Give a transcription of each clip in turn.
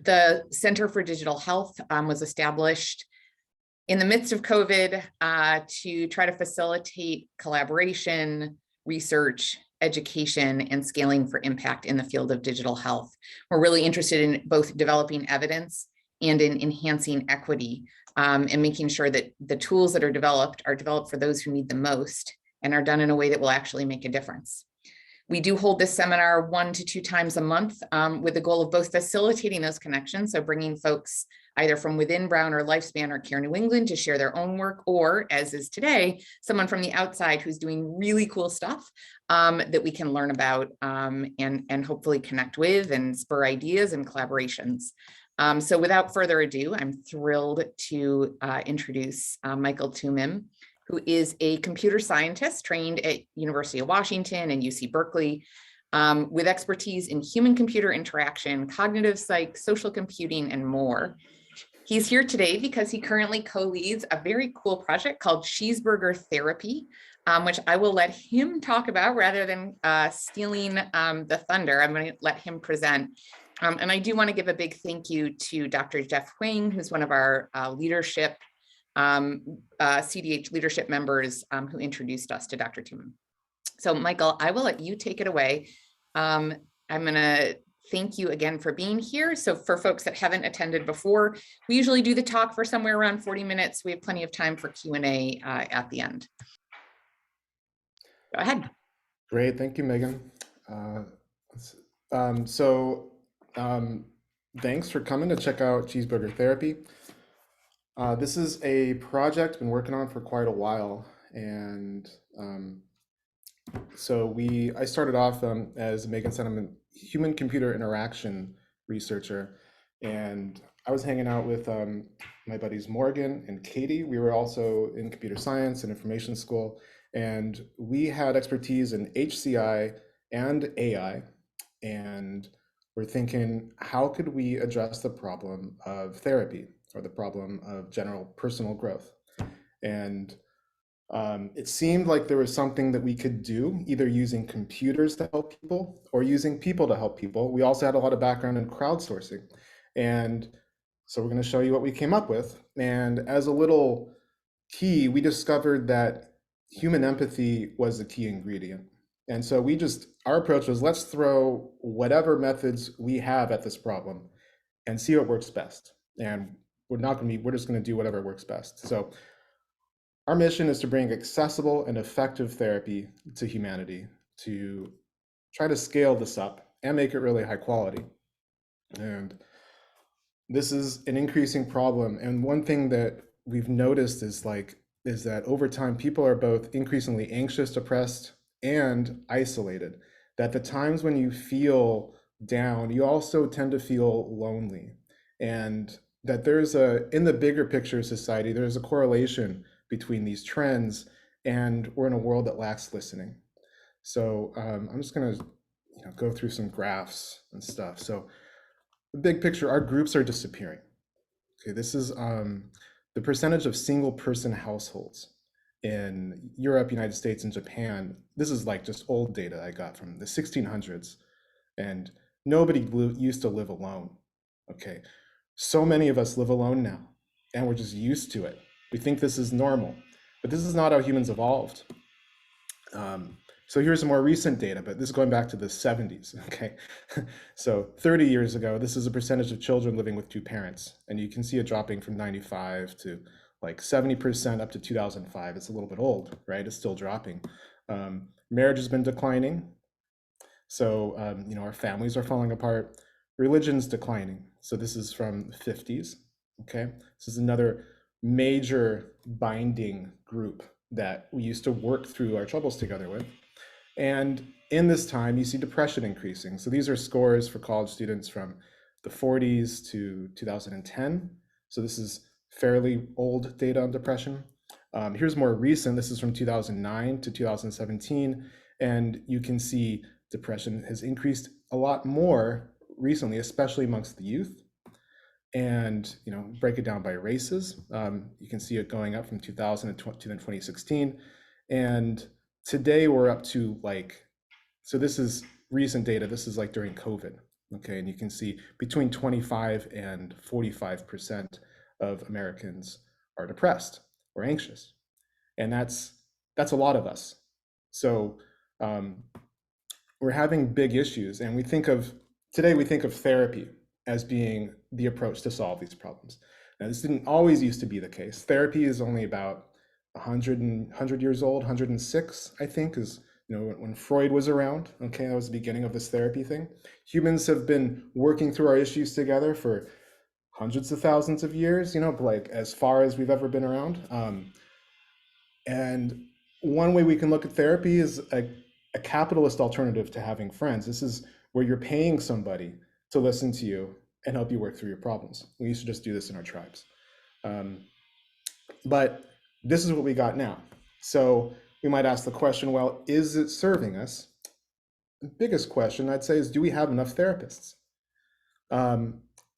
The Center for Digital Health was established in the midst of COVID to try to facilitate collaboration, research, education, and scaling for impact in the field of digital health. We're really interested in both developing evidence and in enhancing equity and making sure that the tools that are developed for those who need them most and are done in a way that will actually make a difference. We do hold this seminar 1 to 2 times a month with the goal of both facilitating those connections, so bringing folks either from within Brown or Lifespan or Care New England to share their own work, or as is today, someone from the outside who's doing really cool stuff that we can learn about and hopefully connect with and spur ideas and collaborations. So without further ado, I'm thrilled to introduce Michael Toomim, who is a computer scientist trained at University of Washington and UC Berkeley, with expertise in human-computer interaction, cognitive psych, social computing, and more. He's here today because he currently co-leads a very cool project called Cheeseburger Therapy, which I will let him talk about rather than stealing the thunder. I'm going to let him present. And I do want to give a big thank you to Dr. Jeff Huang, who's one of our leadership CDH leadership members who introduced us to Dr. Toomim. So Michael, I will let you take it away. I'm gonna thank you again for being here. So for folks that haven't attended before, we usually do the talk for somewhere around 40 minutes. We have plenty of time for Q&A at the end. Go ahead. Great, thank you, Megan. Thanks for coming to check out Cheeseburger Therapy. This is a project I've been working on for quite a while, and I started off as Megan said, I'm a human-computer interaction researcher, and I was hanging out with my buddies Morgan and Katie. We were also in computer science and information school, and we had expertise in HCI and AI, and we're thinking, how could we address the problem of therapy, or the problem of general personal growth? And it seemed like there was something that we could do, either using computers to help people or using people to help people. We also had a lot of background in crowdsourcing. And so we're going to show you what we came up with. And as a little key, we discovered that human empathy was the key ingredient. And so our approach was, let's throw whatever methods we have at this problem and see what works best. And we're just going to do whatever works best. So our mission is to bring accessible and effective therapy to humanity, to try to scale this up and make it really high quality. And this is an increasing problem. And one thing that we've noticed is that over time, people are both increasingly anxious, depressed, and isolated. That the times when you feel down, you also tend to feel lonely. And that in the bigger picture of society, there's a correlation between these trends, and we're in a world that lacks listening. So I'm just gonna go through some graphs and stuff. So the big picture, our groups are disappearing. Okay, this is the percentage of single person households in Europe, United States, and Japan. This is just old data I got from the 1600s, and nobody used to live alone. Okay. So many of us live alone now, and we're just used to it. We think this is normal, but this is not how humans evolved. So here's some more recent data, but this is going back to the 70s, okay? So 30 years ago, this is a percentage of children living with 2 parents, and you can see it dropping from 95 to 70% up to 2005. It's a little bit old, right? It's still dropping. Marriage has been declining. So, our families are falling apart. Religion's declining. So this is from the 50s, okay? This is another major binding group that we used to work through our troubles together with. And in this time, you see depression increasing. So these are scores for college students from the 40s to 2010. So this is fairly old data on depression. Here's more recent. This is from 2009 to 2017. And you can see depression has increased a lot more recently, especially amongst the youth. And break it down by races. You can see it going up from 2000 to 2016. And today we're up to so this is recent data. This is during COVID. Okay, and you can see between 25 and 45% of Americans are depressed or anxious, and that's a lot of us. So um, we're having big issues, and we think of therapy as being the approach to solve these problems. Now, this didn't always used to be the case. Therapy is only about 100 years old, 106, I think, is when Freud was around. Okay, that was the beginning of this therapy thing. Humans have been working through our issues together for hundreds of thousands of years, like as far as we've ever been around. And one way we can look at therapy is a capitalist alternative to having friends. This is where you're paying somebody to listen to you and help you work through your problems. We used to just do this in our tribes. Um, but this is what we got now. So we might ask the question, well, is it serving us? The biggest question I'd say is, do we have enough therapists?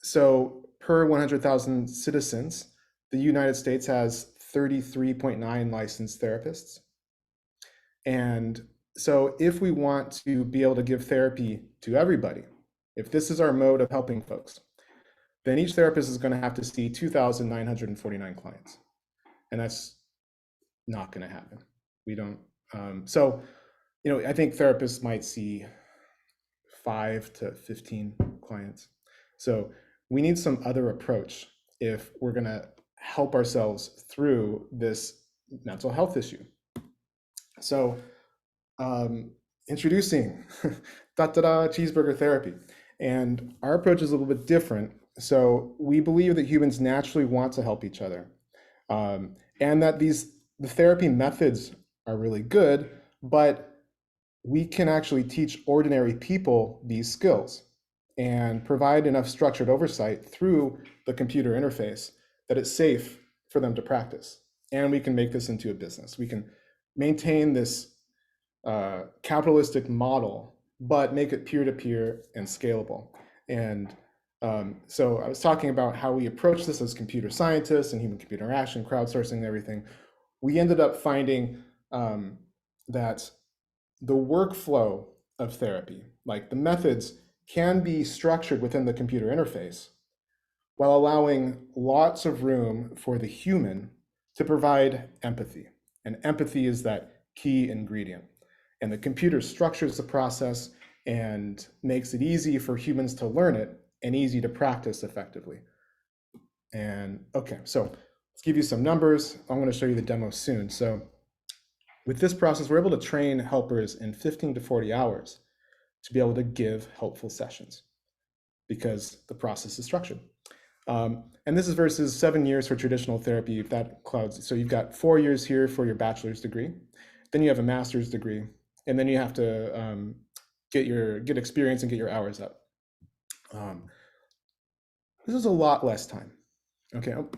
So per 100,000 citizens, the United States has 33.9 licensed therapists. And so if we want to be able to give therapy to everybody, if this is our mode of helping folks, then each therapist is going to have to see 2,949 clients. And that's not going to happen. We don't. I think therapists might see 5 to 15 clients. So we need some other approach if we're going to help ourselves through this mental health issue. So introducing Cheeseburger Therapy. And our approach is a little bit different. So we believe that humans naturally want to help each other, and that the therapy methods are really good, but we can actually teach ordinary people these skills and provide enough structured oversight through the computer interface that it's safe for them to practice. And we can make this into a business. We can maintain this capitalistic model, but make it peer-to-peer and scalable. And so I was talking about how we approach this as computer scientists and human-computer interaction, crowdsourcing and everything. We ended up finding that the workflow of therapy, like the methods, can be structured within the computer interface while allowing lots of room for the human to provide empathy. And empathy is that key ingredient. And the computer structures the process and makes it easy for humans to learn it and easy to practice effectively. And okay, so let's give you some numbers. I'm going to show you the demo soon. So with this process, we're able to train helpers in 15 to 40 hours to be able to give helpful sessions because the process is structured. And this is versus 7 years for traditional therapy. If that clouds, so you've got 4 years here for your bachelor's degree, then you have a master's degree, and then you have to get experience and get your hours up. This is a lot less time. Okay. Oh,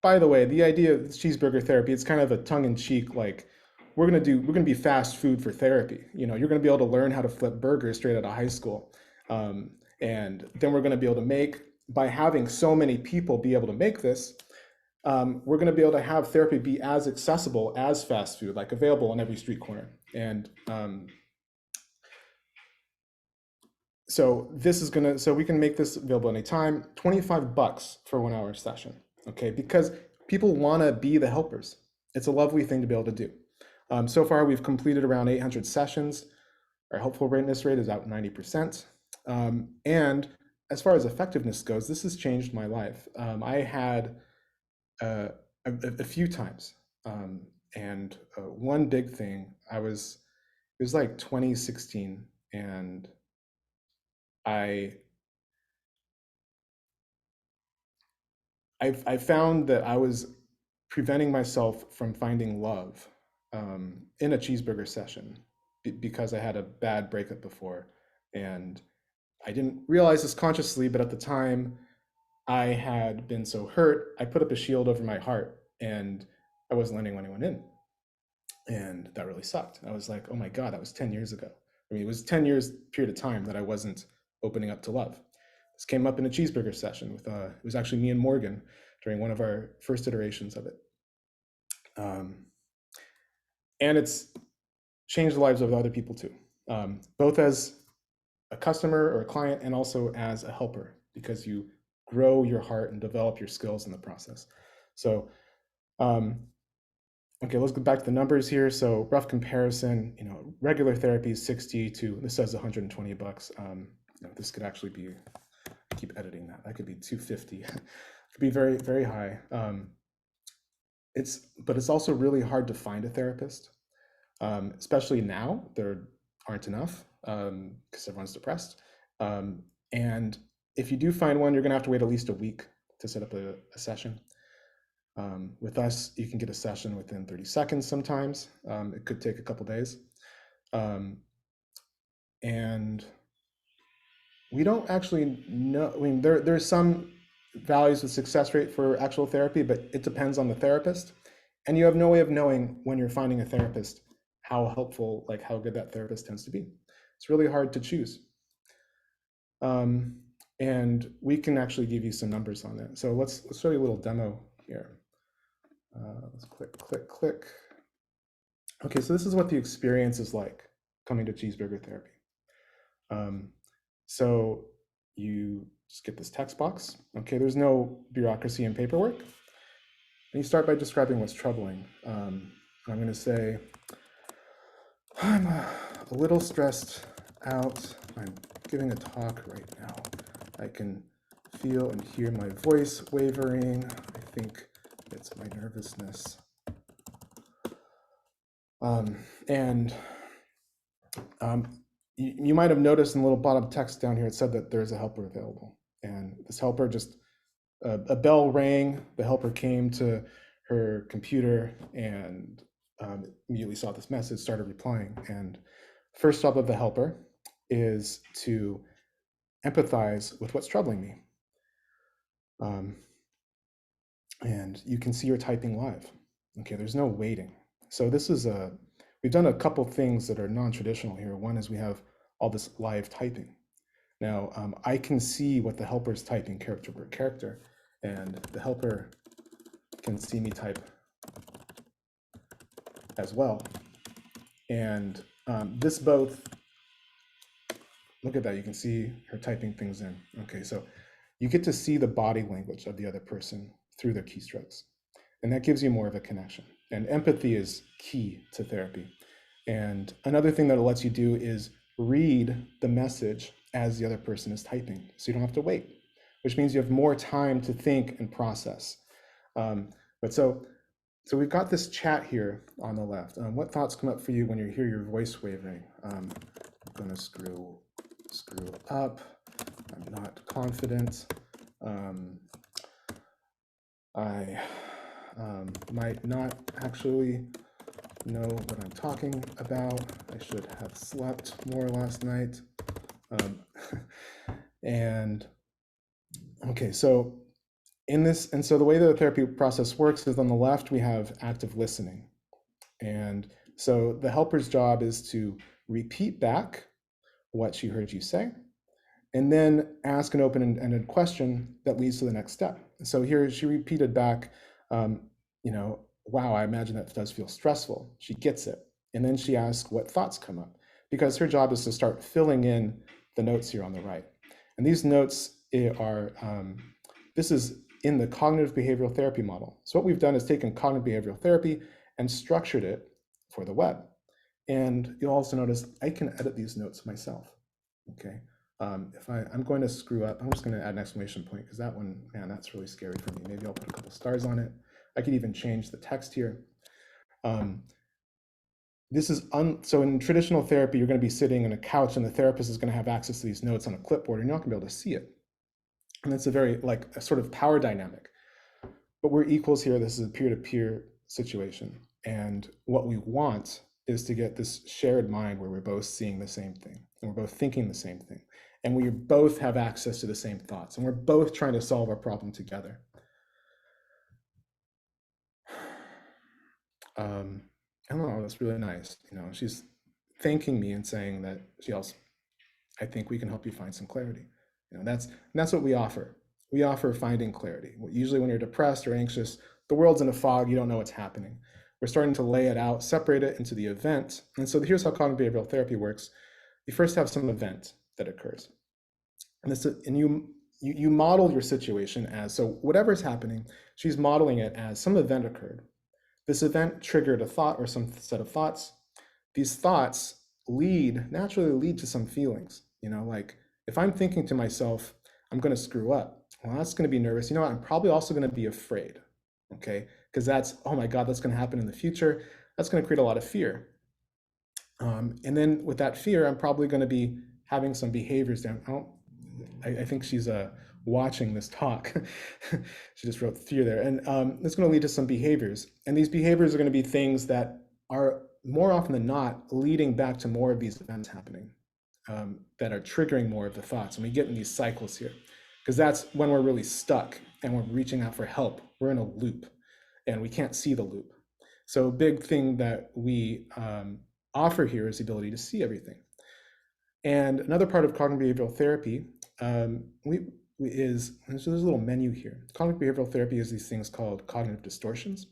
by the way, the idea of cheeseburger therapy, it's kind of a tongue-in-cheek, like we're gonna be fast food for therapy. You're gonna be able to learn how to flip burgers straight out of high school, and then we're gonna be able to make, by having so many people be able to make this, we're going to be able to have therapy be as accessible as fast food, like available on every street corner. And so we can make this available anytime. $25 for 1 hour session, okay? Because people want to be the helpers. It's a lovely thing to be able to do. So far, we've completed around 800 sessions. Our helpfulness rate is out 90%. And as far as effectiveness goes, this has changed my life. I had a few times, and one big thing, it was like 2016, and I found that I was preventing myself from finding love in a cheeseburger session because I had a bad breakup before, and I didn't realize this consciously, but at the time I had been so hurt, I put up a shield over my heart and I wasn't letting anyone in. And that really sucked. I was like, oh my God, that was 10 years ago. I mean, it was 10 years period of time that I wasn't opening up to love. This came up in a cheeseburger session with, it was actually me and Morgan during one of our first iterations of it. And it's changed the lives of other people too, both as a customer or a client, and also as a helper, because you grow your heart and develop your skills in the process. So, okay, let's go back to the numbers here. So rough comparison, regular therapy is 60 to, this says $120. This could actually be, I keep editing that. That could be 250. It could be very, very high. But it's also really hard to find a therapist, especially now. There aren't enough because everyone's depressed. And if you do find one, you're going to have to wait at least a week to set up a session. With us, you can get a session within 30 seconds sometimes. It could take a couple days. And we don't actually know. I mean, there's some values of success rate for actual therapy, but it depends on the therapist. And you have no way of knowing when you're finding a therapist how helpful, like how good that therapist tends to be. It's really hard to choose. And we can actually give you some numbers on that. So let's show you a little demo here. Let's click. Okay, so this is what the experience is like coming to Cheeseburger Therapy. So you just get this text box. Okay, there's no bureaucracy and paperwork. And you start by describing what's troubling. I'm going to say, I'm a little stressed out. I'm giving a talk right now. I can feel and hear my voice wavering. I think it's my nervousness. You might have noticed in the little bottom text down here, it said that there's a helper available. And this helper just, a bell rang, the helper came to her computer and immediately saw this message, started replying. And first job of the helper is to empathize with what's troubling me. And you can see her typing live. Okay, there's no waiting. So this is we've done a couple things that are non-traditional here. One is we have all this live typing. Now, I can see what the helper's typing character per character, and the helper can see me type as well. And this both, look at that, you can see her typing things in. Okay, so you get to see the body language of the other person through their keystrokes. And that gives you more of a connection. And empathy is key to therapy. And another thing that it lets you do is read the message as the other person is typing. So you don't have to wait, which means you have more time to think and process. So we've got this chat here on the left. What thoughts come up for you when you hear your voice wavering? I'm gonna screw up. I'm not confident. I might not actually know what I'm talking about. I should have slept more last night. And okay, so so the way the therapy process works is on the left, we have active listening. And so the helper's job is to repeat back what she heard you say, and then ask an open-ended question that leads to the next step. So here she repeated back, wow, I imagine that does feel stressful. She gets it. And then she asks what thoughts come up, because her job is to start filling in the notes here on the right. And these notes are, this is in the cognitive behavioral therapy model. So what we've done is taken cognitive behavioral therapy and structured it for the web. And you'll also notice I can edit these notes myself, okay? If I'm going to screw up, I'm just going to add an exclamation point, because that one, man, that's really scary for me. Maybe I'll put a couple stars on it. I could even change the text here. This is so in traditional therapy, you're going to be sitting on a couch and the therapist is going to have access to these notes on a clipboard, and you're not going to be able to see it. And that's a very, like, a sort of power dynamic. But we're equals here. This is a peer-to-peer situation. And what we want is to get this shared mind where we're both seeing the same thing and we're both thinking the same thing. And we both have access to the same thoughts, and we're both trying to solve our problem together. I don't know, that's really nice. She's thanking me and saying that I think we can help you find some clarity. That's what we offer. We offer finding clarity. Usually when you're depressed or anxious, the world's in a fog, you don't know what's happening. We're starting to lay it out, separate it into the event. And so here's how cognitive behavioral therapy works. You first have some event. that occurs. And you model your situation as, so whatever's happening, she's modeling it as some event occurred. This event triggered a thought or some set of thoughts. These thoughts naturally lead to some feelings, like if I'm thinking to myself, I'm going to screw up, well, that's going to be nervous. You know what? I'm probably also going to be afraid, okay? Because that's, oh my God, that's going to happen in the future. That's going to create a lot of fear. And then with that fear, I'm probably going to be having some behaviors down. I think she's watching this talk. She just wrote fear there. And it's going to lead to some behaviors. And these behaviors are going to be things that are more often than not leading back to more of these events happening, that are triggering more of the thoughts. And we get in these cycles here, because that's when we're really stuck and we're reaching out for help. We're in a loop and we can't see the loop. So a big thing that we offer here is the ability to see everything. And another part of cognitive behavioral therapy there's a little menu here. Cognitive behavioral therapy is these things called cognitive distortions.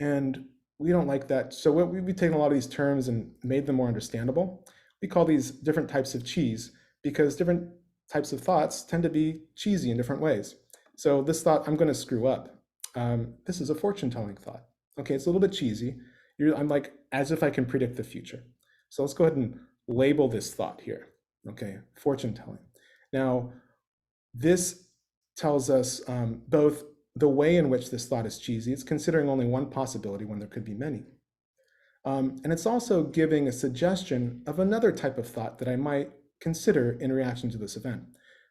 And we don't like that. So we've taken a lot of these terms and made them more understandable. We call these different types of cheese because different types of thoughts tend to be cheesy in different ways. So this thought, I'm going to screw up. This is a fortune-telling thought. Okay, it's a little bit cheesy. I'm like, as if I can predict the future. So let's go ahead and label this thought here. Okay, fortune-telling. Now, this tells us both the way in which this thought is cheesy. It's considering only one possibility when there could be many. And it's also giving a suggestion of another type of thought that I might consider in reaction to this event,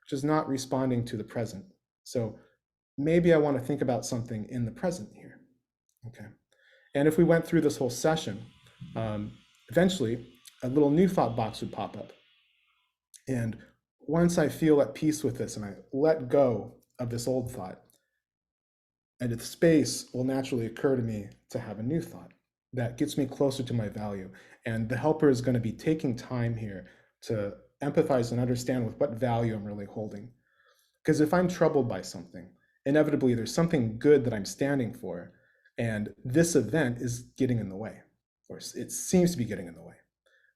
which is not responding to the present. So maybe I want to think about something in the present here. Okay. And if we went through this whole session, eventually a little new thought box would pop up. And once I feel at peace with this and I let go of this old thought, and the space will naturally occur to me to have a new thought that gets me closer to my value. And the helper is going to be taking time here to empathize and understand with what value I'm really holding. Because if I'm troubled by something, inevitably there's something good that I'm standing for, and this event is getting in the way, or it seems to be getting in the way.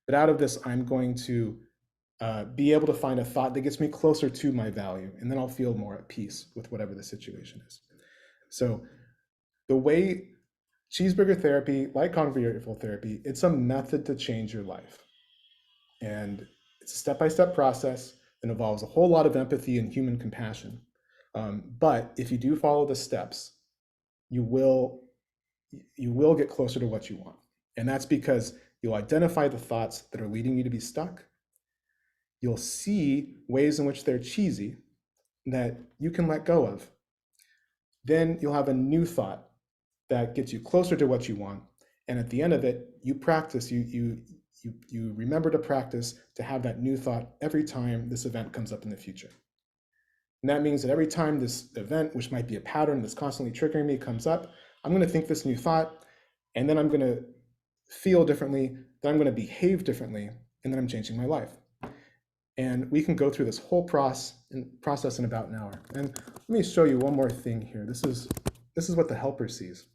But out of this, I'm going to be able to find a thought that gets me closer to my value, and then I'll feel more at peace with whatever the situation is. So the way Cheeseburger Therapy, like cognitive behavioral therapy, it's a method to change your life. And it's a step-by-step process that involves a whole lot of empathy and human compassion. But if you do follow the steps, you will get closer to what you want. And that's because you'll identify the thoughts that are leading you to be stuck. You'll see ways in which they're cheesy that you can let go of. Then you'll have a new thought that gets you closer to what you want. And at the end of it, you practice, you remember to practice to have that new thought every time this event comes up in the future. And that means that every time this event, which might be a pattern that's constantly triggering me, comes up, I'm going to think this new thought, and then I'm going to feel differently, then I'm going to behave differently, and then I'm changing my life. And we can go through this whole process in about an hour. And let me show you one more thing here. This is what the helper sees.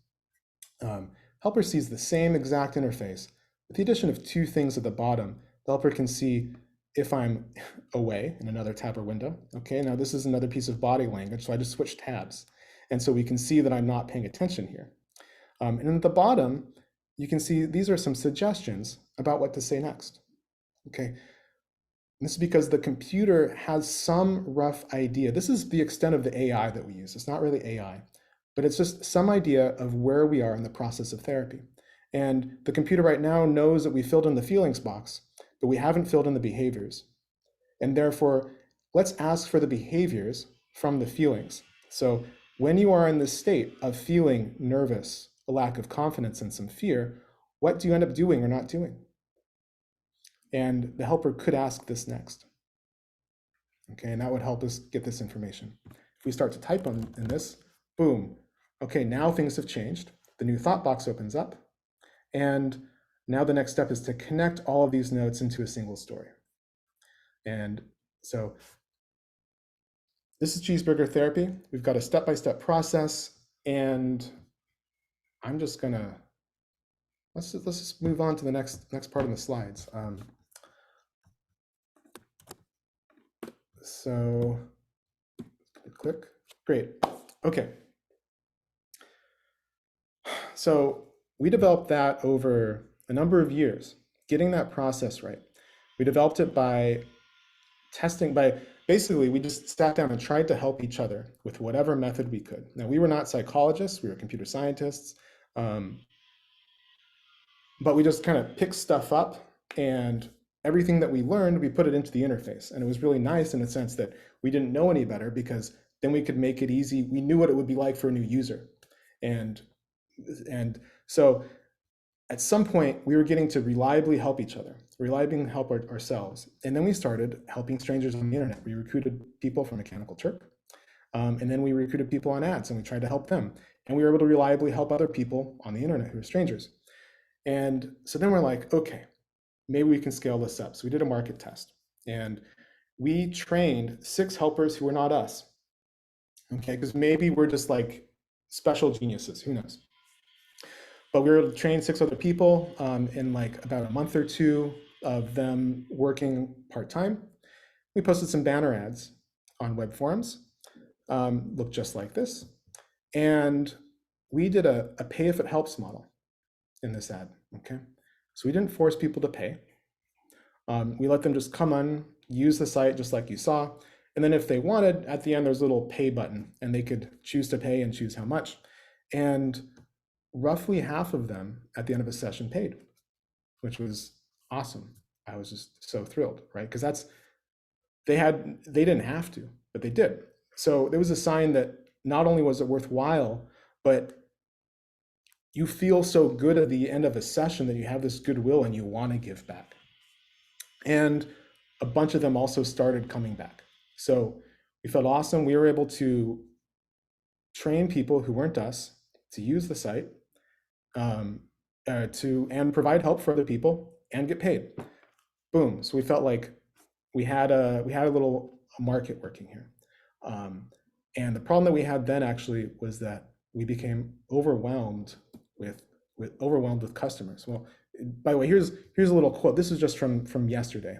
Helper sees the same exact interface. With the addition of two things at the bottom, the helper can see if I'm away in another tab or window. Okay, now this is another piece of body language, so I just switched tabs. And so we can see that I'm not paying attention here. And at the bottom, you can see these are some suggestions about what to say next. Okay. This is because the computer has some rough idea. This is the extent of the AI that we use. It's not really AI, but it's just some idea of where we are in the process of therapy. And the computer right now knows that we filled in the feelings box, but we haven't filled in the behaviors. And therefore, let's ask for the behaviors from the feelings. So when you are in this state of feeling nervous, a lack of confidence, and some fear, what do you end up doing or not doing? And the helper could ask this next. Okay, and that would help us get this information. If we start to type in this, boom. Okay, now things have changed. The new thought box opens up. And now the next step is to connect all of these notes into a single story. And so this is Cheeseburger Therapy. We've got a step-by-step process, and I'm just gonna, let's just move on to the next part of the slides. So click, great. Okay. So we developed that over a number of years, getting that process right. We developed it by testing, by basically, we just sat down and tried to help each other with whatever method we could. Now, we were not psychologists, we were computer scientists, but we just kind of picked stuff up, and everything that we learned, we put it into the interface. And it was really nice in the sense that we didn't know any better, because then we could make it easy. We knew what it would be like for a new user. And so at some point, we were getting to reliably help each other, reliably help ourselves. And then we started helping strangers on the internet. We recruited people from Mechanical Turk, and then we recruited people on ads, and we tried to help them. And we were able to reliably help other people on the internet who are strangers. And so then we're like, okay, maybe we can scale this up. So we did a market test, and we trained 6 helpers who were not us. Okay, because maybe we're just like special geniuses, who knows? But we were able to train 6 other people in like about a month or 2 of them working part-time. We posted some banner ads on web forums, looked just like this. And we did a pay if it helps model in this ad, okay? So we didn't force people to pay. We let them just come on, use the site just like you saw. And then if they wanted, at the end, there's a little pay button, and they could choose to pay and choose how much. And roughly half of them at the end of a session paid, which was awesome. I was just so thrilled, right? Because they didn't have to, but they did. So there was a sign that not only was it worthwhile, but you feel so good at the end of a session that you have this goodwill and you want to give back. And a bunch of them also started coming back. So we felt awesome. We were able to train people who weren't us to use the site, and provide help for other people and get paid. Boom. So we felt like we had a little market working here. And the problem that we had then actually was that we became overwhelmed with customers. Well, by the way, here's a little quote. This is just from yesterday.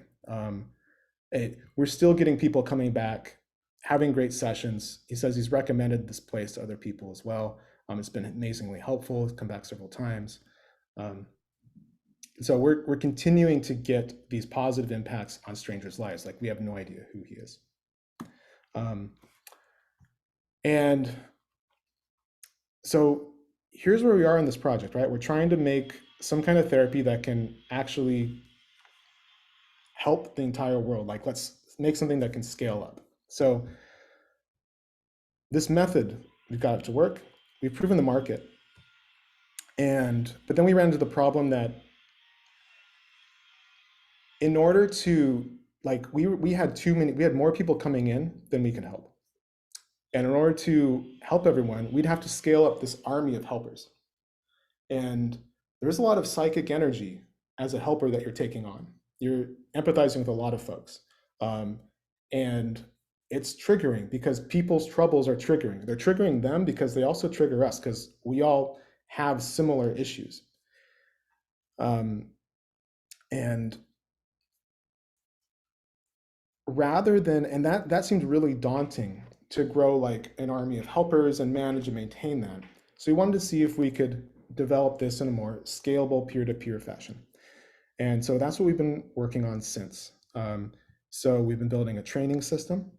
We're still getting people coming back, having great sessions. He says he's recommended this place to other people as well. It's been amazingly helpful. He's come back several times. So we're continuing to get these positive impacts on strangers' lives. Like, we have no idea who he is. And so here's where we are in this project, right? We're trying to make some kind of therapy that can actually help the entire world. Like, let's make something that can scale up. So this method, we've got it to work. We've proven the market. But then we ran into the problem that in order to, like, we had more people coming in than we could help. And in order to help everyone, we'd have to scale up this army of helpers. And there's a lot of psychic energy as a helper that you're taking on. You're empathizing with a lot of folks. And it's triggering because people's troubles are triggering. They're triggering them because they also trigger us, because we all have similar issues. And rather than, and that seemed really daunting, to grow like an army of helpers and manage and maintain that. So we wanted to see if we could develop this in a more scalable peer-to-peer fashion. And so that's what we've been working on since. So we've been building a training system,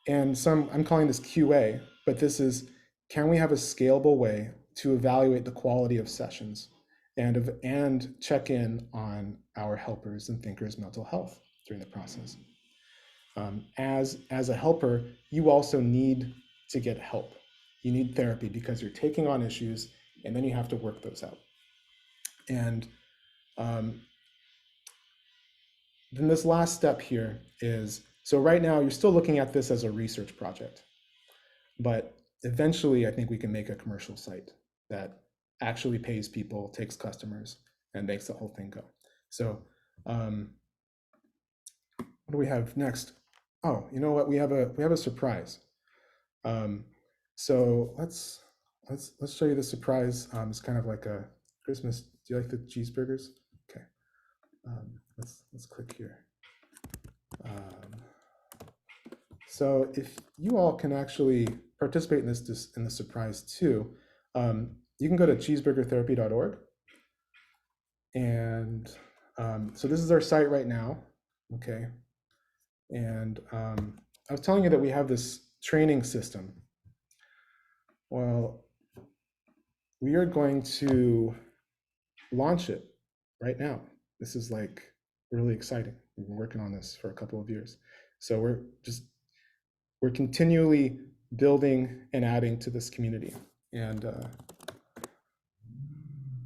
and I'm calling this QA, but this is, can we have a scalable way to evaluate the quality of sessions and check in on our helpers and thinkers' mental health during the process? As a helper, you also need to get help. You need therapy because you're taking on issues, and then you have to work those out. And then this last step here is, so right now you're still looking at this as a research project, but eventually I think we can make a commercial site that actually pays people, takes customers, and makes the whole thing go. So what do we have next? Oh, you know what? We have a surprise. So let's show you the surprise. It's kind of like a Christmas. Do you like the cheeseburgers? Okay. Let's click here. So if you all can actually participate in this surprise too, you can go to cheeseburgertherapy.org. And so this is our site right now, okay? And I was telling you that we have this training system. Well, we are going to launch it right now. This is like really exciting. We've been working on this for a couple of years. So we're continually building and adding to this community. And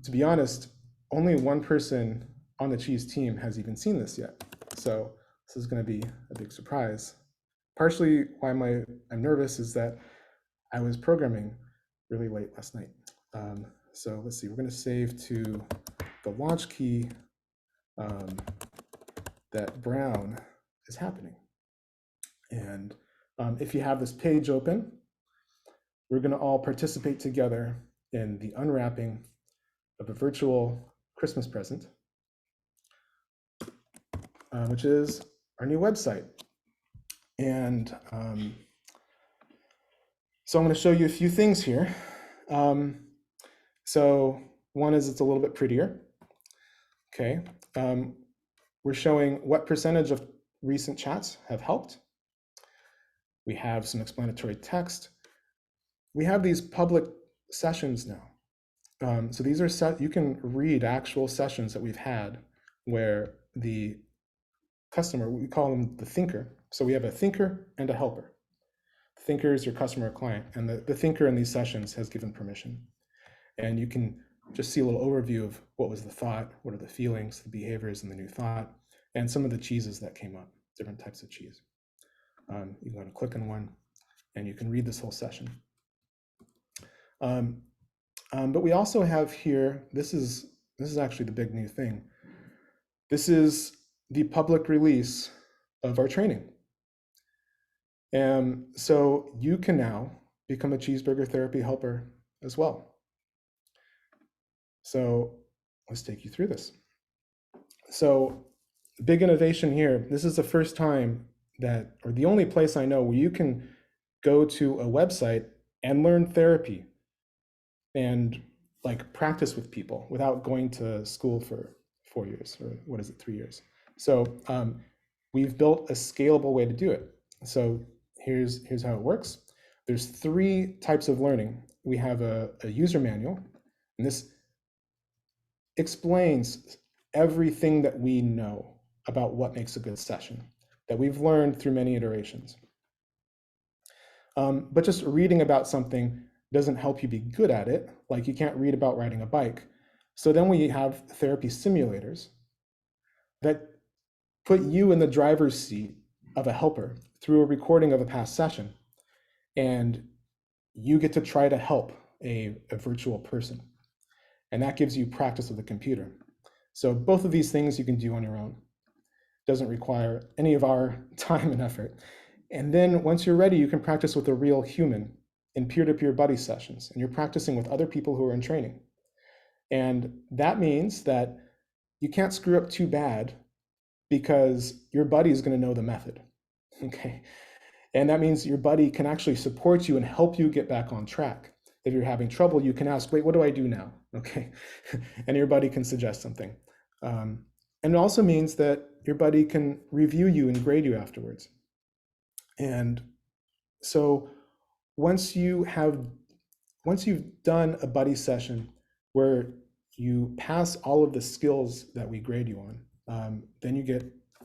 to be honest, only one person on the Cheese team has even seen this yet. So this is going to be a big surprise. Partially why I'm nervous is that I was programming really late last night. So let's see, we're going to save to the launch key that brown is happening. And if you have this page open, we're going to all participate together in the unwrapping of a virtual Christmas present, which is our new website. And so I'm going to show you a few things here. So one is it's a little bit prettier. Okay. We're showing what percentage of recent chats have helped. We have some explanatory text. We have these public sessions now. So these are you can read actual sessions that we've had where the customer, we call them the thinker. So we have a thinker and a helper. The thinker is your customer or client, and the thinker in these sessions has given permission. And you can just see a little overview of what was the thought, what are the feelings, the behaviors, and the new thought, and some of the cheeses that came up, different types of cheese. You can go and click on one, and you can read this whole session. But we also have here, this is actually the big new thing. This is the public release of our training. And so you can now become a Cheeseburger Therapy helper as well. So let's take you through this. So big innovation here. This is the first time that, or the only place I know where you can go to a website and learn therapy and like practice with people without going to school for 4 years, or what is it, 3 years. So we've built a scalable way to do it. So here's how it works. There's 3 types of learning. We have a user manual, and this explains everything that we know about what makes a good session that we've learned through many iterations. But just reading about something doesn't help you be good at it. Like you can't read about riding a bike. So then we have therapy simulators that put you in the driver's seat of a helper through a recording of a past session. And you get to try to help a virtual person. And that gives you practice with the computer. So both of these things you can do on your own. Doesn't require any of our time and effort. And then once you're ready, you can practice with a real human in peer-to-peer buddy sessions. And you're practicing with other people who are in training. And that means that you can't screw up too bad because your buddy is going to know the method. Okay. And that means your buddy can actually support you and help you get back on track. If you're having trouble, you can ask, wait, what do I do now? Okay. And your buddy can suggest something. And it also means that your buddy can review you and grade you afterwards. And so once you've done a buddy session where you pass all of the skills that we grade you on, then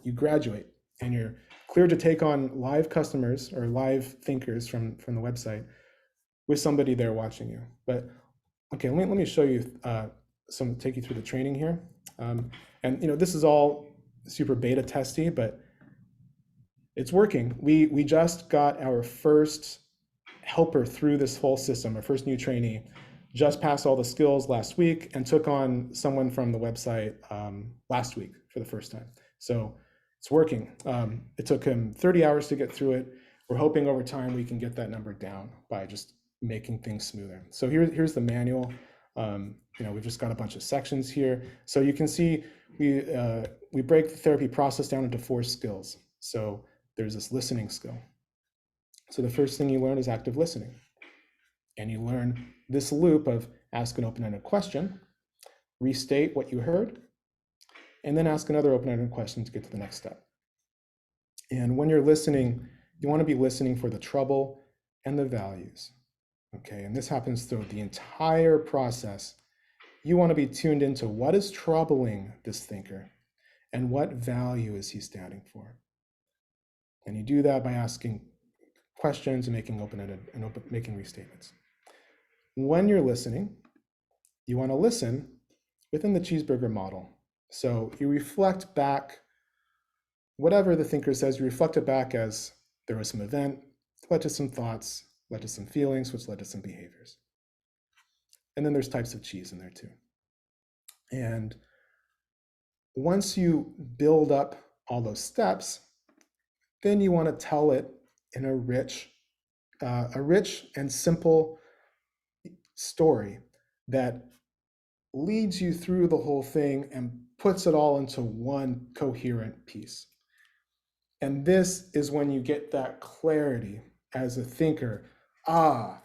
you graduate and you're clear to take on live customers or live thinkers from the website with somebody there watching you. But okay, let me show you take you through the training here. And this is all super beta testy, but it's working. We just got our first helper through this whole system, our first new trainee, just passed all the skills last week and took on someone from the website last week for the first time. So it's working. It took him 30 hours to get through it. We're hoping over time we can get that number down by just making things smoother. So here's the manual. We've just got a bunch of sections here. So you can see we break the therapy process down into 4 skills. So there's this listening skill. So the first thing you learn is active listening. And you learn this loop of ask an open-ended question, restate what you heard, and then ask another open-ended question to get to the next step. And when you're listening, you want to be listening for the trouble and the values. Okay, and this happens through the entire process. You want to be tuned into what is troubling this thinker and what value is he standing for. And you do that by asking questions and making open-ended and making restatements. When you're listening, you want to listen within the cheeseburger model. So you reflect back whatever the thinker says, you reflect it back as there was some event, led to some thoughts, led to some feelings, which led to some behaviors. And then there's types of cheese in there too. And once you build up all those steps, then you want to tell it in a rich and simple story that leads you through the whole thing and puts it all into one coherent piece. And this is when you get that clarity as a thinker. Ah,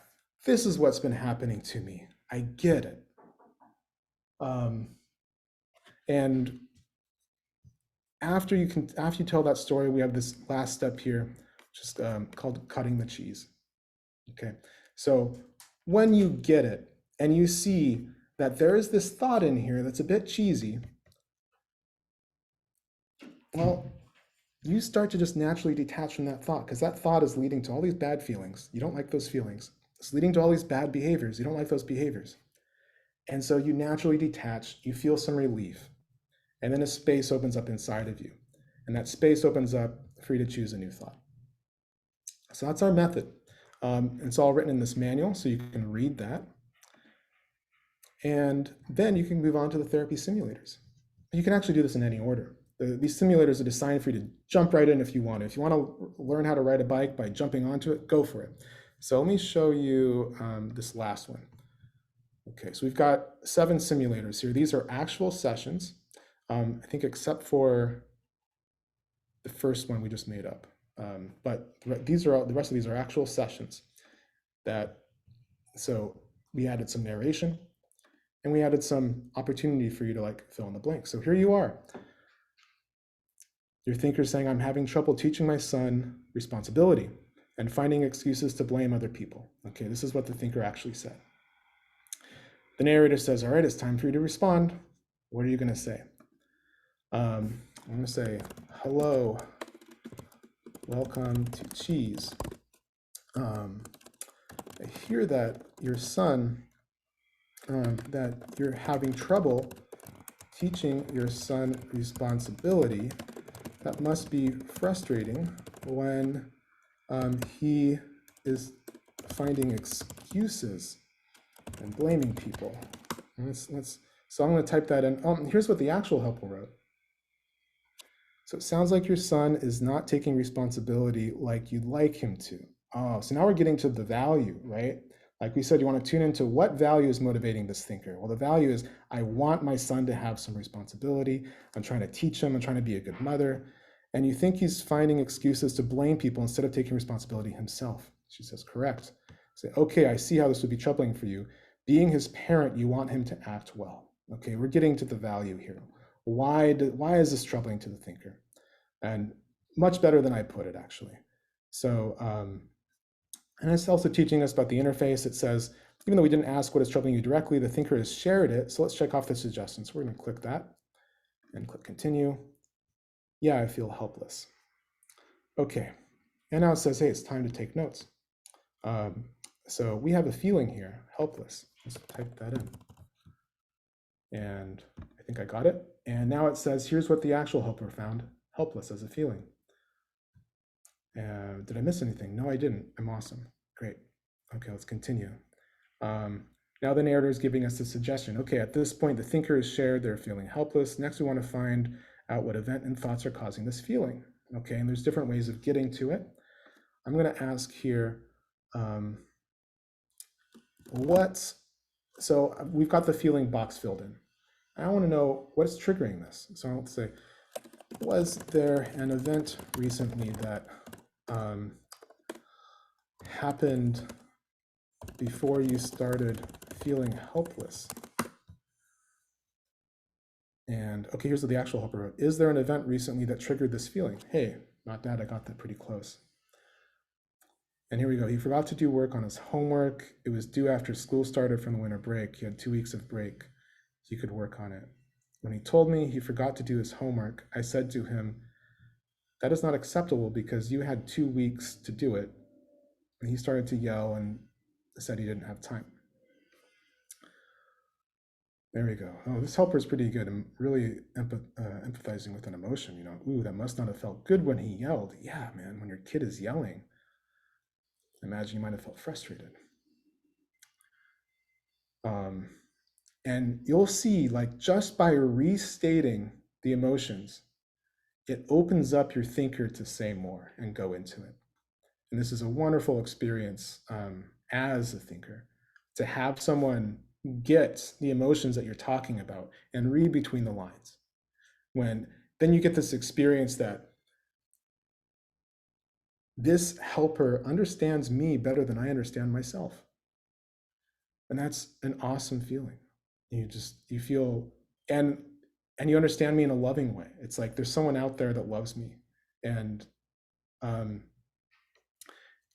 this is what's been happening to me. I get it. And after you tell that story, we have this last step here, just called cutting the cheese. Okay, so when you get it and you see that there is this thought in here that's a bit cheesy, well, you start to just naturally detach from that thought because that thought is leading to all these bad feelings. You don't like those feelings. It's leading to all these bad behaviors. You don't like those behaviors. And so you naturally detach, you feel some relief. And then a space opens up inside of you. And that space opens up for you to choose a new thought. So that's our method. It's all written in this manual, so you can read that. And then you can move on to the therapy simulators. You can actually do this in any order. These simulators are designed for you to jump right in if you want to. If you want to learn how to ride a bike by jumping onto it, go for it. So let me show you this last one. Okay, so we've got 7 simulators here. These are actual sessions, I think except for the first one we just made up. But these are the rest of these are actual sessions so we added some narration and we added some opportunity for you to like fill in the blank. So here you are. Your thinker's saying, I'm having trouble teaching my son responsibility and finding excuses to blame other people. Okay, this is what the thinker actually said. The narrator says, all right, it's time for you to respond. What are you going to say? I'm going to say, hello, welcome to Cheese. I hear that your son, that you're having trouble teaching your son responsibility. That must be frustrating when he is finding excuses and blaming people. So I'm going to type that in. Here's what the actual helper wrote. So it sounds like your son is not taking responsibility like you'd like him to. Oh, so now we're getting to the value, right? Like we said, you want to tune into what value is motivating this thinker. Well, the value is I want my son to have some responsibility. I'm trying to teach him. I'm trying to be a good mother. And you think he's finding excuses to blame people instead of taking responsibility himself. She says, correct. Say, okay, I see how this would be troubling for you. Being his parent, you want him to act well. Okay, we're getting to the value here. Why is this troubling to the thinker? And much better than I put it, actually. So, and it's also teaching us about the interface. It says, even though we didn't ask what is troubling you directly, the thinker has shared it. So let's check off the suggestions. We're going to click that and click continue. Yeah, I feel helpless. Okay, and now it says, hey, it's time to take notes. So we have a feeling here, helpless. Let's type that in. And I think I got it. And now it says, here's what the actual helper found, helpless as a feeling. Did I miss anything? No, I didn't. I'm awesome. Great. Okay, let's continue. Now the narrator is giving us a suggestion. Okay, at this point, the thinker has shared they're feeling helpless. Next, we want to find out what event and thoughts are causing this feeling. Okay, and there's different ways of getting to it. I'm going to ask here, so we've got the feeling box filled in. I want to know what's triggering this. So I'll say, was there an event recently that happened before you started feeling helpless? And okay, here's what the actual helper wrote. Is there an event recently that triggered this feeling? Hey, not bad, I got that pretty close. And here we go. He forgot to do work on his homework. It was due after school started from the winter break. He had 2 weeks of break. He could work on it. When he told me he forgot to do his homework, I said to him, that is not acceptable because you had 2 weeks to do it. And he started to yell and said he didn't have time. There we go. Oh, this helper is pretty good. I'm really empathizing with an emotion, you know. Ooh, that must not have felt good when he yelled. Yeah, man, when your kid is yelling, imagine you might have felt frustrated. And you'll see, like, just by restating the emotions, it opens up your thinker to say more and go into it. And this is a wonderful experience as a thinker, to have someone get the emotions that you're talking about and read between the lines. When then you get this experience that this helper understands me better than I understand myself. And that's an awesome feeling. You feel, and you understand me in a loving way. It's like there's someone out there that loves me, and um,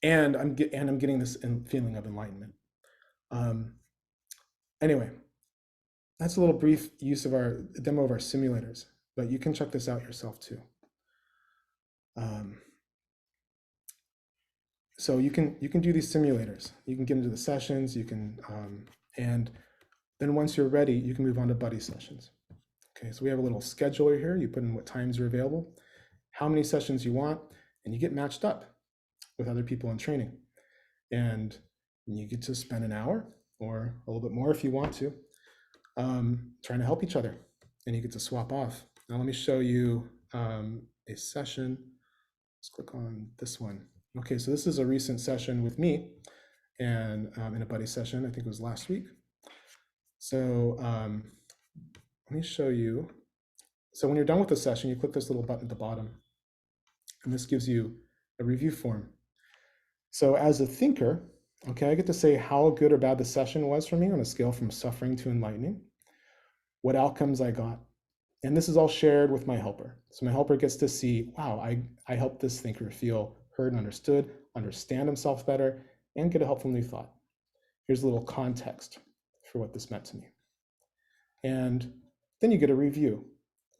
I'm getting this feeling of enlightenment. Anyway, that's a little brief use of our demo of our simulators, but you can check this out yourself too. So you can do these simulators. You can get into the sessions. You can and then once you're ready, you can move on to buddy sessions. Okay, so we have a little scheduler here. You put in what times you're available, how many sessions you want, and you get matched up with other people in training. And you get to spend an hour or a little bit more if you want to, trying to help each other. And you get to swap off. Now let me show you a session. Let's click on this one. Okay, so this is a recent session with me and in a buddy session, I think it was last week. So let me show you. So when you're done with the session, you click this little button at the bottom, and this gives you a review form. So as a thinker, okay, I get to say how good or bad the session was for me on a scale from suffering to enlightening, what outcomes I got. And this is all shared with my helper. So my helper gets to see, wow, I helped this thinker feel heard and understood, understand himself better, and get a helpful new thought. Here's a little context for what this meant to me. And then you get a review.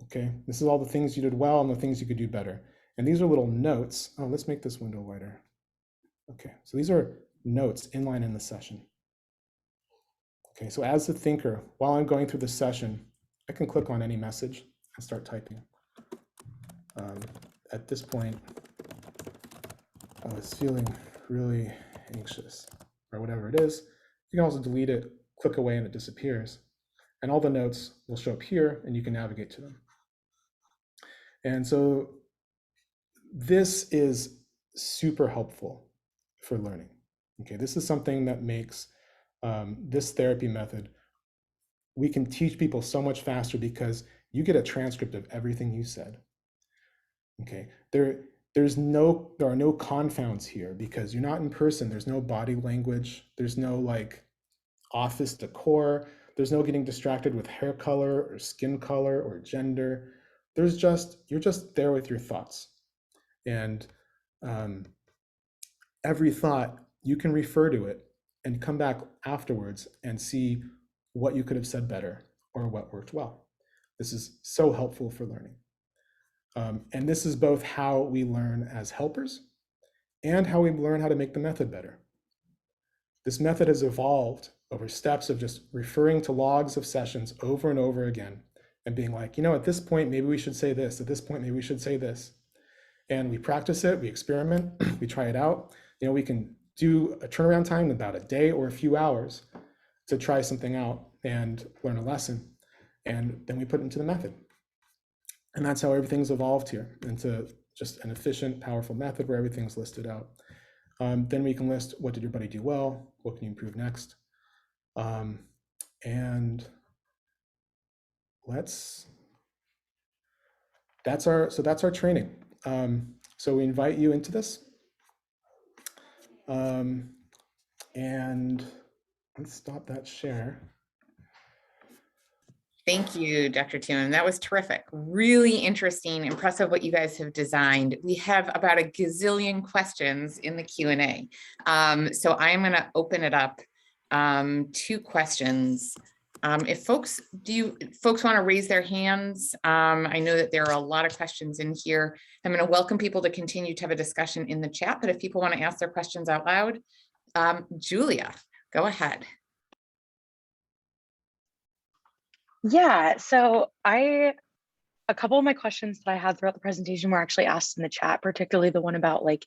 Okay, this is all the things you did well and the things you could do better. And these are little notes. Oh, let's make this window wider. Okay, so these are notes inline in the session. Okay, so as the thinker, while I'm going through the session, I can click on any message and start typing. At this point, I was feeling really anxious, or whatever it is. You can also delete it, click away, and it disappears. And all the notes will show up here, and you can navigate to them. And so this is super helpful for learning. Okay, this is something that makes this therapy method, we can teach people so much faster because you get a transcript of everything you said. Okay, there are no confounds here because you're not in person. There's no body language. There's no like office decor. There's no getting distracted with hair color or skin color or gender. You're just there with your thoughts. And every thought, you can refer to it and come back afterwards and see what you could have said better or what worked well. This is so helpful for learning. And this is both how we learn as helpers and how we learn how to make the method better. This method has evolved over steps of just referring to logs of sessions over and over again and being like, you know, at this point, maybe we should say this. At this point, maybe we should say this. And we practice it, we experiment, we try it out. You know, we can do a turnaround time in about a day or a few hours to try something out and learn a lesson. And then we put it into the method. And that's how everything's evolved here into just an efficient, powerful method where everything's listed out. Then we can list, what did your buddy do well? What can you improve next? And that's our training. So we invite you into this. And let's stop that share. Thank you, Dr. Toomim. That was terrific. Really interesting, impressive what you guys have designed. We have about a gazillion questions in the Q&A. So I'm going to open it up to questions. If folks want to raise their hands, I know that there are a lot of questions in here. I'm going to welcome people to continue to have a discussion in the chat, but if people want to ask their questions out loud, Julia, go ahead. Yeah, so a couple of my questions that I had throughout the presentation were actually asked in the chat, particularly the one about like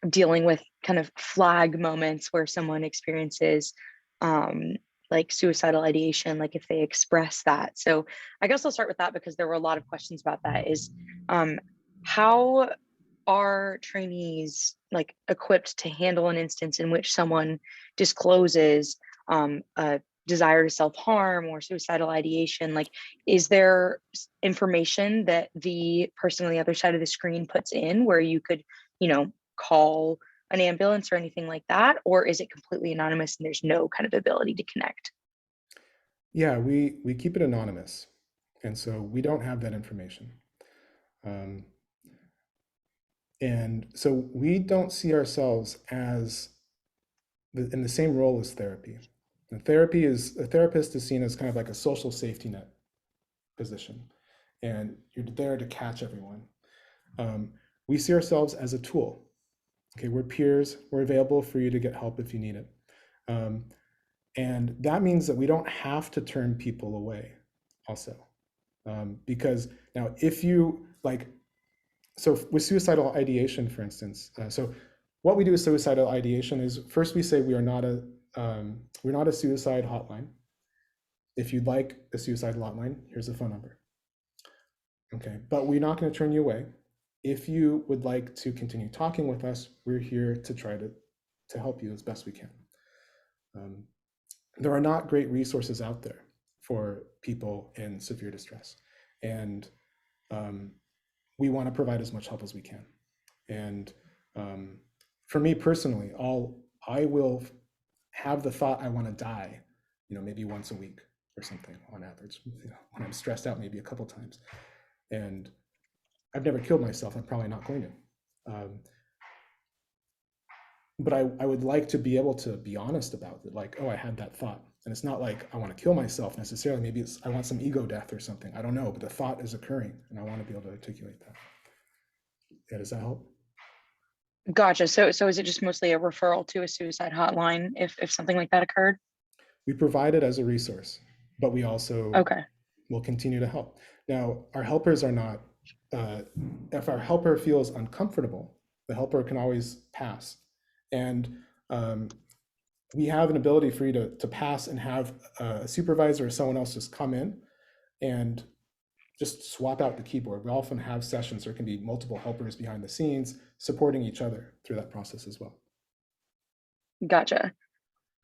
dealing with kind of flag moments where someone experiences like suicidal ideation, like if they express that. So I guess I'll start with that because there were a lot of questions about that is how are trainees like equipped to handle an instance in which someone discloses a desire to self-harm or suicidal ideation? Like, is there information that the person on the other side of the screen puts in where you could, call an ambulance or anything like that? Or is it completely anonymous and there's no kind of ability to connect? Yeah, we keep it anonymous. And so we don't have that information. And so we don't see ourselves as in the same role as therapy. And a therapist is seen as kind of like a social safety net position. And you're there to catch everyone. We see ourselves as a tool. Okay, we're peers, we're available for you to get help if you need it. And that means that we don't have to turn people away also. Because now if you so with suicidal ideation, for instance, so what we do with suicidal ideation is first we say we're not a suicide hotline. If you'd like a suicide hotline, here's the phone number. Okay, but we're not going to turn you away. If you would like to continue talking with us, we're here to try to help you as best we can. There are not great resources out there for people in severe distress. And we want to provide as much help as we can. And for me personally, I will have the thought I want to die, maybe once a week or something on average, when I'm stressed out, maybe a couple times. And I've never killed myself. I'm probably not going to. But I would like to be able to be honest about it. Like, oh, I had that thought. And it's not like I want to kill myself necessarily. Maybe it's I want some ego death or something. I don't know, but the thought is occurring and I want to be able to articulate that. Yeah, does that help? Gotcha. So is it just mostly a referral to a suicide hotline if something like that occurred? We provide it as a resource, but we also will continue to help. Now, our helpers are not, if our helper feels uncomfortable, the helper can always pass. And we have an ability for you to pass and have a supervisor or someone else just come in and just swap out the keyboard. We often have sessions, there can be multiple helpers behind the scenes supporting each other through that process as well. Gotcha.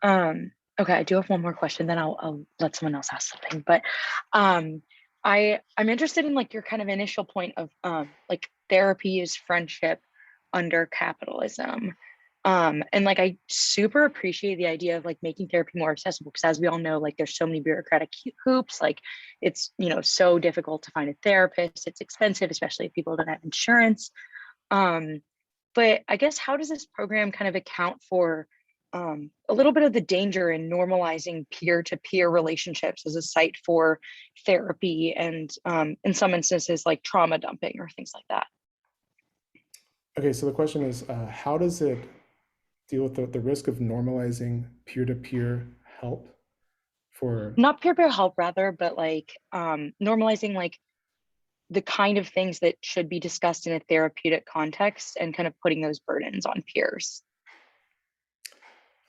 Okay, I do have one more question, then I'll let someone else ask something. But I'm interested in like your kind of initial point of like therapy is friendship under capitalism. And like I super appreciate the idea of like making therapy more accessible because as we all know, like there's so many bureaucratic hoops, like it's so difficult to find a therapist, it's expensive, especially if people don't have insurance. But I guess how does this program kind of account for a little bit of the danger in normalizing peer-to-peer relationships as a site for therapy and in some instances like trauma dumping or things like that? Okay, so the question is, how does it deal with the risk of normalizing peer-to-peer help for? Not peer-to-peer help rather, but like normalizing like the kind of things that should be discussed in a therapeutic context and kind of putting those burdens on peers.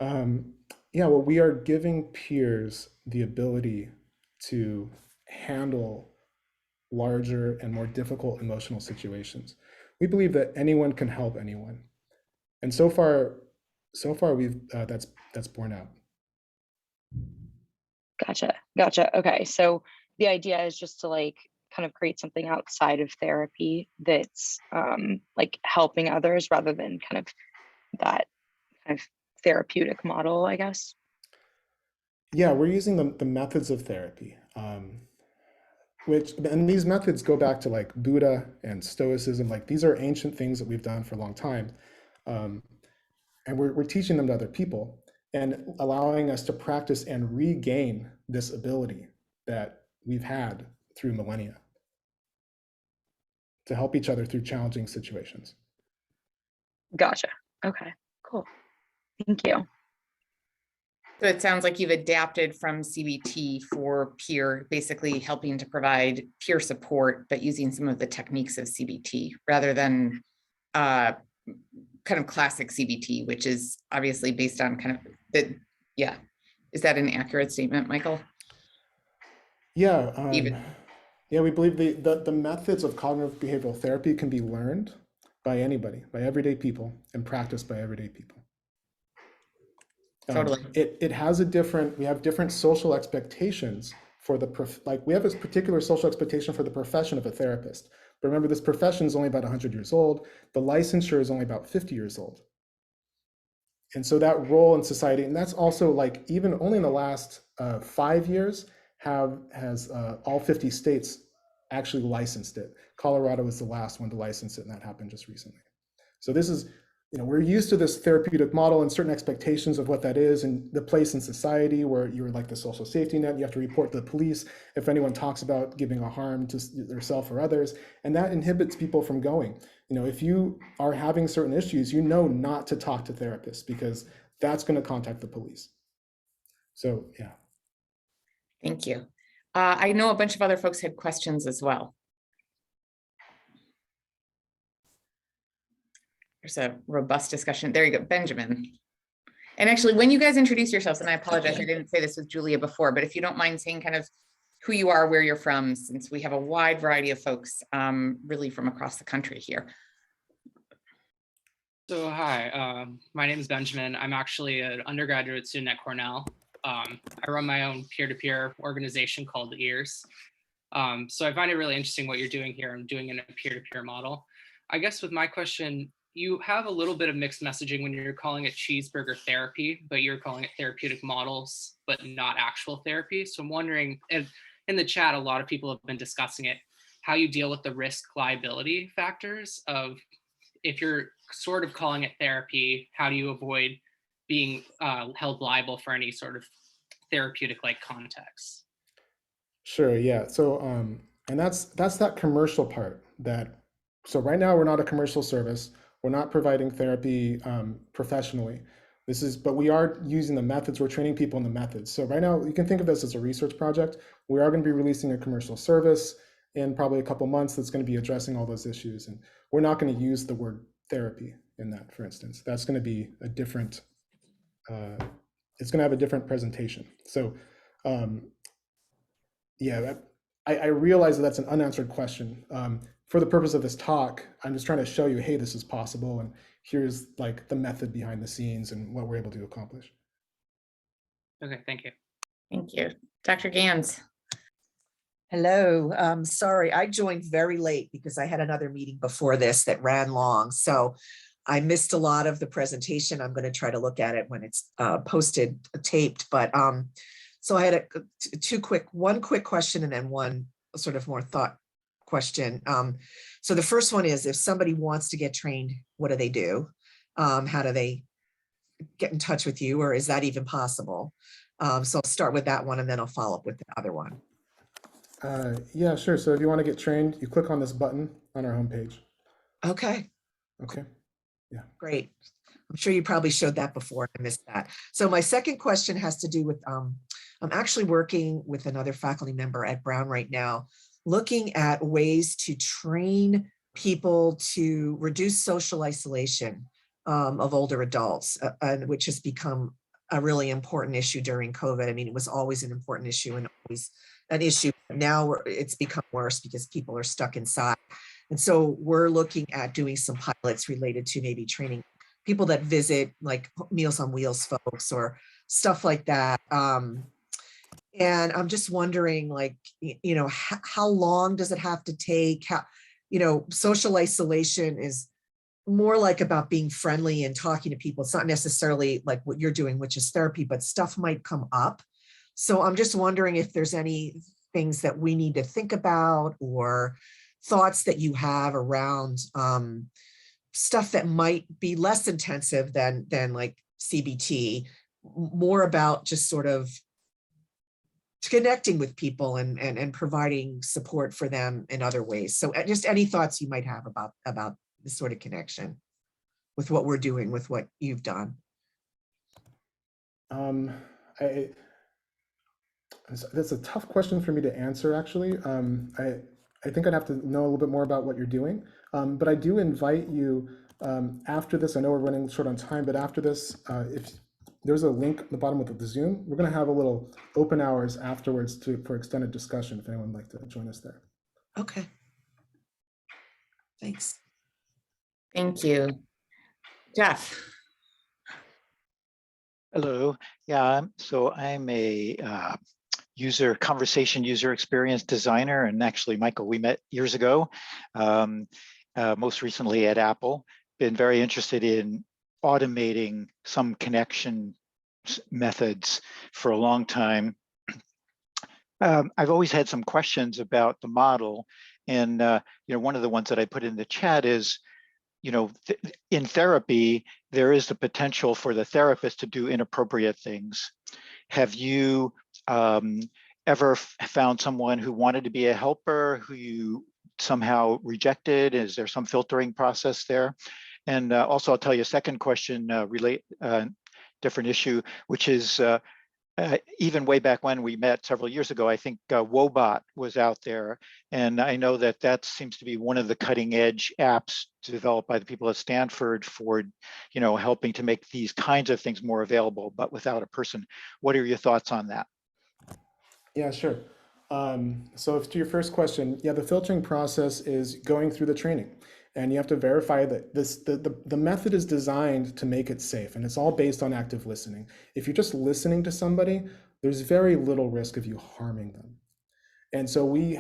Yeah, well, we are giving peers the ability to handle larger and more difficult emotional situations. We believe that anyone can help anyone, and so far we've that's borne out. Gotcha. Okay, so the idea is just to like kind of create something outside of therapy that's like helping others rather than kind of that kind of therapeutic model, I guess? Yeah, we're using the methods of therapy, and these methods go back to like Buddha and Stoicism. Like these are ancient things that we've done for a long time. Um, and we're teaching them to other people and allowing us to practice and regain this ability that we've had through millennia to help each other through challenging situations. Gotcha. Okay, cool. Thank you. So it sounds like you've adapted from CBT for peer, basically helping to provide peer support, but using some of the techniques of CBT rather than kind of classic CBT, which is obviously based on kind of the, yeah. Is that an accurate statement, Michael? Yeah, Even, yeah, we believe the methods of cognitive behavioral therapy can be learned by anybody, by everyday people, and practiced by everyday people. totally. It has we have different social expectations for like we have a particular social expectation for the profession of a therapist. But remember, this profession is only about 100 years old. The licensure is only about 50 years old. And so that role in society, and that's also like even only in the last 5 years has all 50 states actually licensed it. Colorado was the last one to license it, and that happened just recently. So this is, we're used to this therapeutic model and certain expectations of what that is and the place in society where you're like the social safety net. You have to report to the police if anyone talks about giving a harm to yourself or others. And that inhibits people from going. If you are having certain issues, not to talk to therapists because that's going to contact the police. So, yeah. Thank you. I know a bunch of other folks had questions as well. There's a robust discussion. There you go, Benjamin. And actually, when you guys introduce yourselves, and I apologize, I didn't say this with Julia before, but if you don't mind saying kind of who you are, where you're from, since we have a wide variety of folks really from across the country here. So hi, my name is Benjamin. I'm actually an undergraduate student at Cornell. I run my own peer-to-peer organization called Ears. So I find it really interesting what you're doing here. I'm doing in a peer-to-peer model. I guess with my question, you have a little bit of mixed messaging when you're calling it Cheeseburger Therapy, but you're calling it therapeutic models, but not actual therapy. So I'm wondering, in the chat, a lot of people have been discussing it, how you deal with the risk liability factors of if you're sort of calling it therapy, how do you avoid being held liable for any sort of therapeutic like context? Sure, yeah. So, and that's that commercial part so right now we're not a commercial service. We're not providing therapy professionally. But we are using the methods. We're training people in the methods. So right now you can think of this as a research project. We are going to be releasing a commercial service in probably a couple months that's going to be addressing all those issues. And we're not going to use the word therapy in that, for instance. That's going to be a different, it's going to have a different presentation. So yeah, I realize that that's an unanswered question. For the purpose of this talk, I'm just trying to show you, hey, this is possible, and here's like the method behind the scenes and what we're able to accomplish. Okay, thank you. Thank you. Dr. Gans. Hello, sorry, I joined very late because I had another meeting before this that ran long. So I missed a lot of the presentation. I'm going to try to look at it when it's posted, taped, but so I had one quick question and then one sort of more thought question. So the first one is, if somebody wants to get trained, what do they do? How do they get in touch with you, or is that even possible? So I'll start with that one and then I'll follow up with the other one. Yeah, sure. So if you want to get trained, you click on this button on our homepage. Okay. Okay. Yeah. Great. I'm sure you probably showed that before. I missed that. So my second question has to do with, I'm actually working with another faculty member at Brown right now, looking at ways to train people to reduce social isolation of older adults, which has become a really important issue during COVID. I mean, it was always an important issue and always an issue. Now it's become worse because people are stuck inside. And so we're looking at doing some pilots related to maybe training people that visit, like Meals on Wheels folks or stuff like that. And I'm just wondering, like, how long does it have to take? How, social isolation is more like about being friendly and talking to people. It's not necessarily like what you're doing, which is therapy, but stuff might come up. So I'm just wondering if there's any things that we need to think about or thoughts that you have around stuff that might be less intensive than like CBT, more about just sort of connecting with people and providing support for them in other ways. So just any thoughts you might have about this sort of connection with what we're doing, with what you've done. That's a tough question for me to answer, actually. I think I'd have to know a little bit more about what you're doing. But I do invite you after this. I know we're running short on time, but after this, if there's a link at the bottom of the Zoom, we're going to have a little open hours afterwards for extended discussion if anyone would like to join us there. Okay. Thanks. Thank you. Jeff. Hello. Yeah, so I'm a conversation user experience designer, and actually, Michael, we met years ago, most recently at Apple. Been very interested in automating some connection methods for a long time. I've always had some questions about the model, and one of the ones that I put in the chat is, in therapy, there is the potential for the therapist to do inappropriate things. Have you ever found someone who wanted to be a helper who you somehow rejected? Is there some filtering process there? And also, I'll tell you a second question, different issue, which is even way back when we met several years ago, I think Wobot was out there. And I know that seems to be one of the cutting edge apps developed by the people at Stanford for, helping to make these kinds of things more available, but without a person. What are your thoughts on that? Yeah, sure. So to your first question, yeah, the filtering process is going through the training. And you have to verify that the method is designed to make it safe, and it's all based on active listening. If you're just listening to somebody, there's very little risk of you harming them. And so we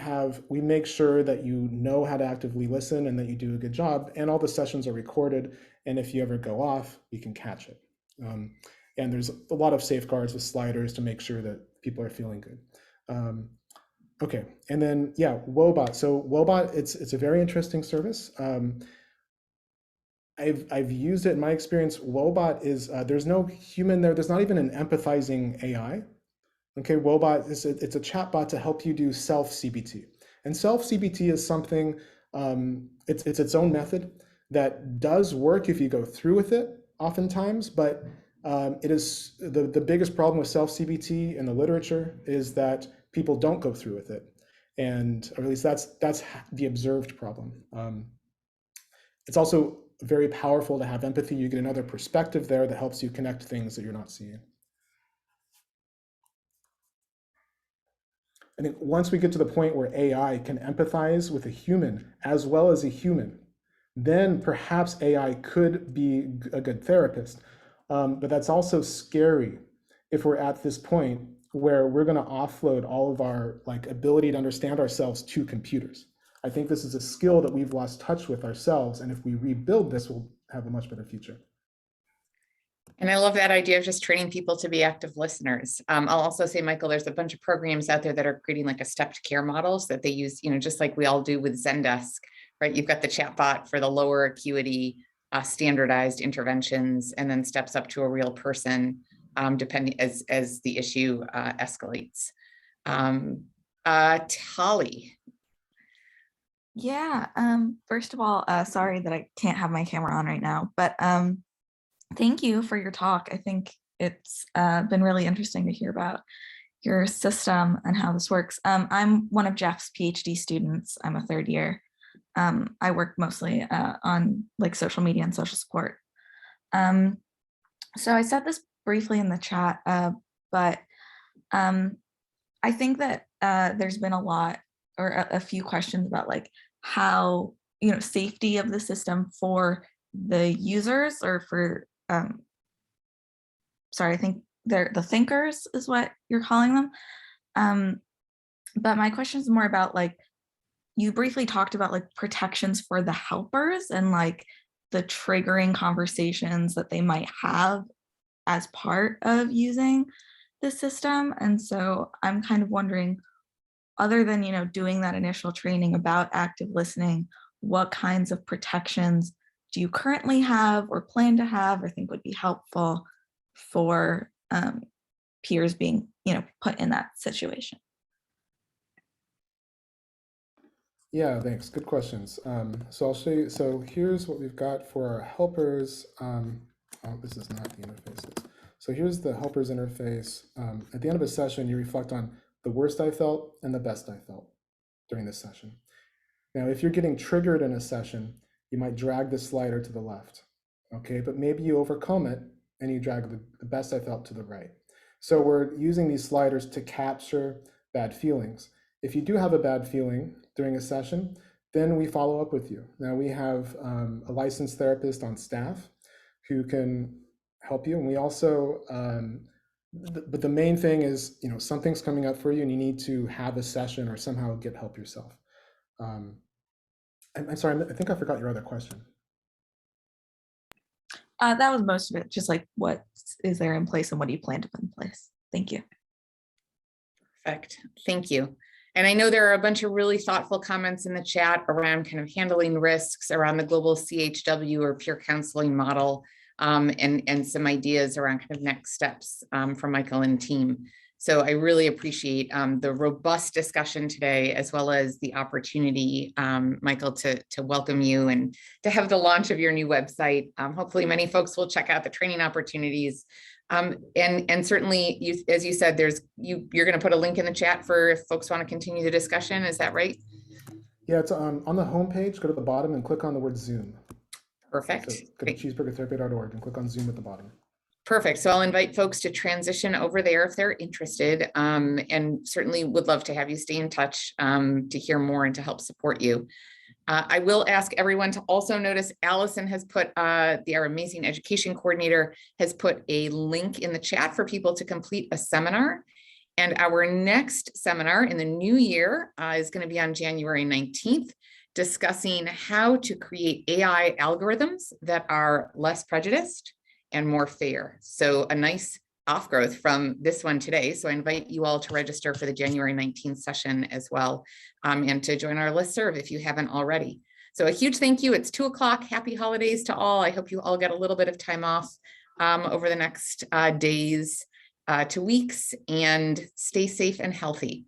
make sure that you know how to actively listen and that you do a good job, and all the sessions are recorded. And if you ever go off, we can catch it. And there's a lot of safeguards with sliders to make sure that people are feeling good. Okay, and then yeah, Wobot. So Wobot, it's a very interesting service. I've used it in my experience. Wobot is there's no human there. There's not even an empathizing AI. Okay, Wobot it's a chatbot to help you do self CBT, and self CBT is something. It's its own method that does work if you go through with it oftentimes, but it is the biggest problem with self CBT in the literature is that people don't go through with it, and or at least that's the observed problem. It's also very powerful to have empathy. You get another perspective there that helps you connect things that you're not seeing. I think once we get to the point where AI can empathize with a human as well as a human, then perhaps AI could be a good therapist. But that's also scary if we're at this point where we're going to offload all of our ability to understand ourselves to computers. I think this is a skill that we've lost touch with ourselves, and if we rebuild this, we'll have a much better future. And I love that idea of just training people to be active listeners. I'll also say, Michael, there's a bunch of programs out there that are creating a stepped care models that they use, just like we all do with Zendesk, right? You've got the chatbot for the lower acuity, standardized interventions, and then steps up to a real person, depending as the issue escalates. Tali. Yeah, first of all, sorry that I can't have my camera on right now, but thank you for your talk. I think it's been really interesting to hear about your system and how this works. I'm one of Jeff's PhD students. I'm a third year. I work mostly on social media and social support. So I said this briefly in the chat, but I think that there's been a lot or a few questions about how, safety of the system for the users or for, sorry, I think they're the thinkers is what you're calling them. But my question is more about you briefly talked about protections for the helpers and the triggering conversations that they might have as part of using the system. And so I'm kind of wondering, other than, doing that initial training about active listening, what kinds of protections do you currently have or plan to have or think would be helpful for peers being, put in that situation? Yeah, thanks. Good questions. So I'll show you. So here's what we've got for our helpers. Oh, this is not the interfaces. So here's the helpers interface. At the end of a session, you reflect on the worst I felt and the best I felt during this session. Now, if you're getting triggered in a session, you might drag the slider to the left, okay? But maybe you overcome it and you drag the best I felt to the right. So we're using these sliders to capture bad feelings. If you do have a bad feeling during a session, then we follow up with you. Now we have a licensed therapist on staff who can help you. And we also, but the main thing is, something's coming up for you and you need to have a session or somehow get help yourself. I'm sorry, I think I forgot your other question. That was most of it. Just like, what is there in place and what do you plan to put in place? Thank you. Perfect. Thank you. And I know there are a bunch of really thoughtful comments in the chat around kind of handling risks around the global CHW or peer counseling model, and some ideas around kind of next steps from Michael and team. So I really appreciate the robust discussion today, as well as the opportunity, Michael, to welcome you and to have the launch of your new website. Hopefully many folks will check out the training opportunities. And certainly, as you said, you're going to put a link in the chat for if folks want to continue the discussion. Is that right? Yeah, it's on the homepage. Go to the bottom and click on the word Zoom. Perfect. So go to cheeseburgertherapy.org and click on Zoom at the bottom. Perfect. So I'll invite folks to transition over there if they're interested, and certainly would love to have you stay in touch to hear more and to help support you. I will ask everyone to also notice Allison has put, our amazing education coordinator has put a link in the chat for people to complete a seminar. And our next seminar in the new year is going to be on January 19th, discussing how to create AI algorithms that are less prejudiced and more fair. So a nice off-growth from this one today. So I invite you all to register for the January 19th session as well, and to join our listserv if you haven't already. So a huge thank you. It's 2:00. Happy holidays to all. I hope you all get a little bit of time off over the next days to weeks, and stay safe and healthy.